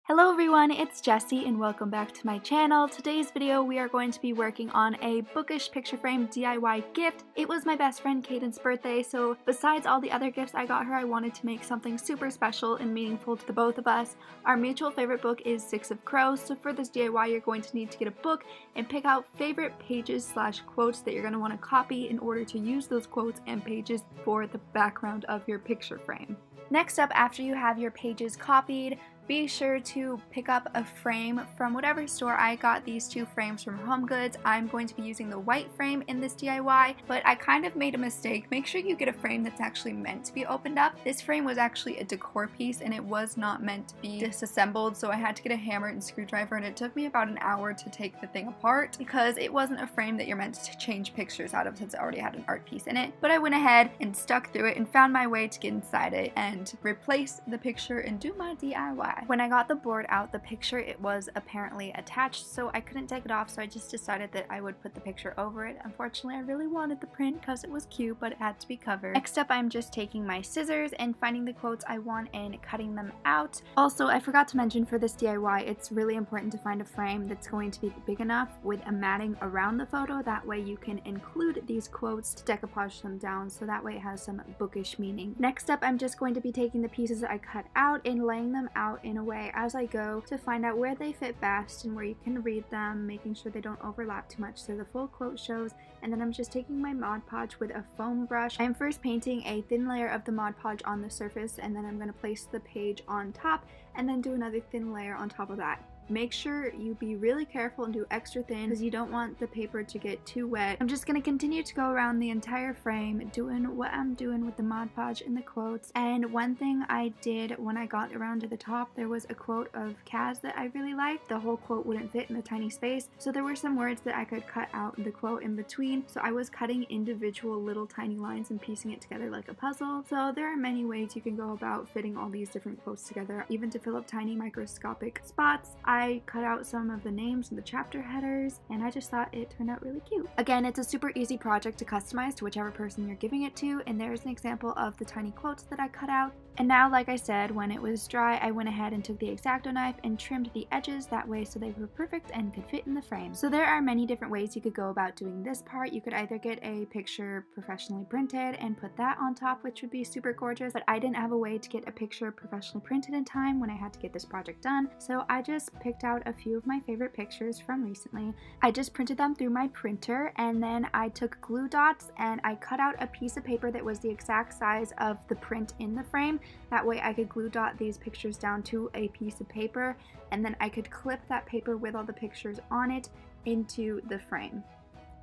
Hello everyone, it's Jessie and welcome back to my channel. Today's video we are going to be working on a bookish picture frame DIY gift. It was my best friend Caden's birthday, so besides all the other gifts I got her, I wanted to make something super special and meaningful to the both of us. Our mutual favorite book is Six of Crows, so for this DIY you're going to need to get a book and pick out favorite pages / quotes that you're going to want to copy in order to use those quotes and pages for the background of your picture frame. Next up, after you have your pages copied, be sure to pick up a frame from whatever store. I got these two frames from HomeGoods. I'm going to be using the white frame in this DIY, but I kind of made a mistake. Make sure you get a frame that's actually meant to be opened up. This frame was actually a decor piece and it was not meant to be disassembled, so I had to get a hammer and screwdriver, and it took me about an hour to take the thing apart because it wasn't a frame that you're meant to change pictures out of since it already had an art piece in it. But I went ahead and stuck through it and found my way to get inside it and replace the picture and do my DIY. When I got the board out, the picture, it was apparently attached, so I couldn't take it off, so I just decided that I would put the picture over it. Unfortunately, I really wanted the print because it was cute, but it had to be covered. Next up, I'm just taking my scissors and finding the quotes I want and cutting them out. Also, I forgot to mention for this DIY, it's really important to find a frame that's going to be big enough with a matting around the photo. That way you can include these quotes to decoupage them down, so that way it has some bookish meaning. Next up, I'm just going to be taking the pieces that I cut out and laying them out in a way as I go to find out where they fit best and where you can read them, making sure they don't overlap too much so the full quote shows. And then I'm just taking my Mod Podge with a foam brush. I'm first painting a thin layer of the Mod Podge on the surface, and then I'm going to place the page on top and then do another thin layer on top of that. Make sure you be really careful and do extra thin because you don't want the paper to get too wet. I'm just going to continue to go around the entire frame doing what I'm doing with the Mod Podge and the quotes. And one thing I did when I got around to the top, there was a quote of Kaz that I really liked. The whole quote wouldn't fit in the tiny space, so there were some words that I could cut out the quote in between. So I was cutting individual little tiny lines and piecing it together like a puzzle. So there are many ways you can go about fitting all these different quotes together, even to fill up tiny microscopic spots. I cut out some of the names and the chapter headers, and I just thought it turned out really cute. Again, it's a super easy project to customize to whichever person you're giving it to, and there's an example of the tiny quotes that I cut out. And now, like I said, when it was dry, I went ahead and took the X-Acto knife and trimmed the edges that way so they were perfect and could fit in the frame. So there are many different ways you could go about doing this part. You could either get a picture professionally printed and put that on top, which would be super gorgeous, but I didn't have a way to get a picture professionally printed in time when I had to get this project done, so I just picked out a few of my favorite pictures from recently. I just printed them through my printer, and then I took glue dots and I cut out a piece of paper that was the exact size of the print in the frame. That way I could glue dot these pictures down to a piece of paper, and then I could clip that paper with all the pictures on it into the frame,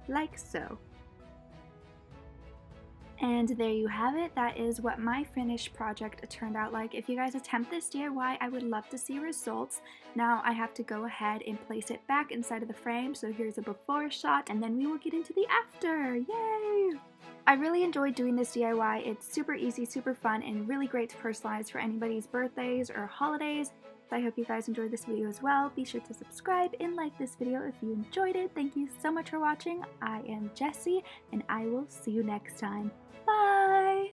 like so. And there you have it. That is what my finished project turned out like. If you guys attempt this DIY, I would love to see results. Now I have to go ahead and place it back inside of the frame. So here's a before shot, and then we will get into the after. Yay! I really enjoyed doing this DIY. It's super easy, super fun, and really great to personalize for anybody's birthdays or holidays. So I hope you guys enjoyed this video as well. Be sure to subscribe and like this video if you enjoyed it. Thank you so much for watching. I am Jessie, and I will see you next time. Bye!